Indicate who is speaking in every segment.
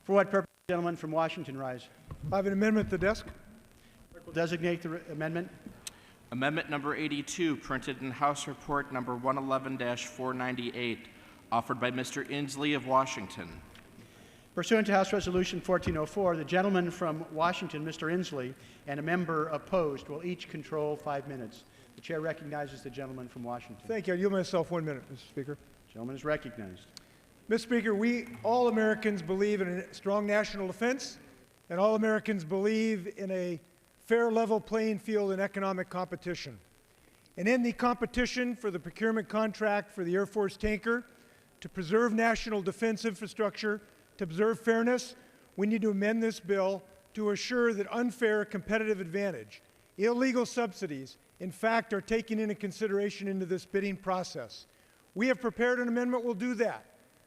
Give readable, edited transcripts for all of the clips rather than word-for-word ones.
Speaker 1: For what purpose, the gentleman from Washington rise?
Speaker 2: I have an amendment at the desk.
Speaker 1: Clerk will designate the amendment.
Speaker 3: Amendment number 82, printed in House Report number 111-498, offered by Mr. Inslee of Washington.
Speaker 1: Pursuant to House Resolution 1404, the gentleman from Washington, Mr. Inslee, and a member opposed will each control 5 minutes. The chair recognizes the gentleman from Washington.
Speaker 2: Thank you. I yield myself 1 minute, Mr. Speaker.
Speaker 1: The gentleman is recognized.
Speaker 2: Mr. Speaker, all Americans believe in a strong national defense, and all Americans believe in a fair level playing field in economic competition. And in the competition for the procurement contract for the Air Force tanker, to preserve national defense infrastructure, to preserve fairness, we need to amend this bill to assure that unfair competitive advantage, illegal subsidies, in fact, are taken into consideration into this bidding process. We have prepared an amendment that will do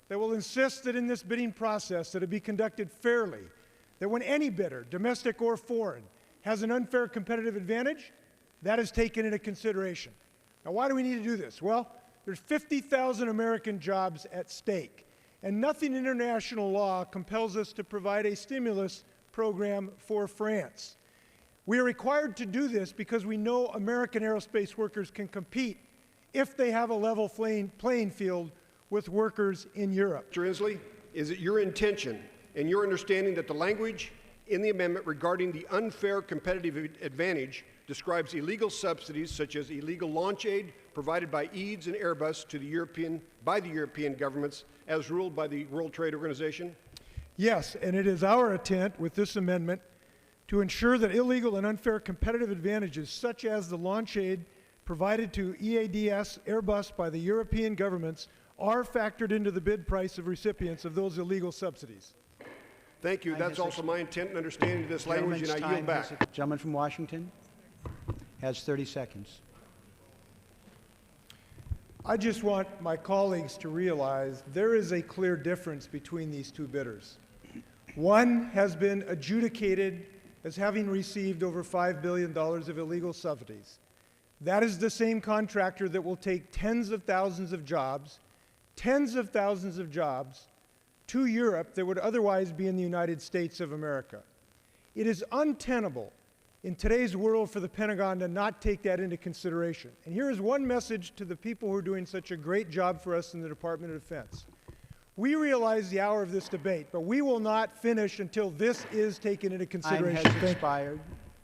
Speaker 2: that will insist that in this bidding process that it be conducted fairly, that when any bidder, domestic or foreign, has an unfair competitive advantage, that is taken into consideration. Now, why do we need to do this? Well, there's 50,000 American jobs at stake, and nothing in international law compels us to provide a stimulus program for France. We are required to do this because we know American aerospace workers can compete if they have a level playing field with workers in Europe.
Speaker 4: Mr. Inslee, is it your intention and your understanding that the language in the amendment regarding the unfair competitive advantage describes illegal subsidies such as illegal launch aid provided by EADS and Airbus to the European governments as ruled by the World Trade Organization?
Speaker 2: Yes, and it is our intent with this amendment to ensure that illegal and unfair competitive advantages such as the launch aid provided to EADS Airbus by the European governments are factored into the bid price of recipients of those illegal subsidies.
Speaker 4: Thank you. That's also my intent and understanding of this language, and I yield back.
Speaker 1: The gentleman from Washington has 30 seconds.
Speaker 2: I just want my colleagues to realize there is a clear difference between these two bidders. One has been adjudicated as having received over $5 billion of illegal subsidies. That is the same contractor that will take tens of thousands of jobs to Europe that would otherwise be in the United States of America. It is untenable in today's world for the Pentagon to not take that into consideration. And here is one message to the people who are doing such a great job for us in the Department of Defense. We realize the hour of this debate, but we will not finish until this is taken into consideration.
Speaker 1: Time has expired.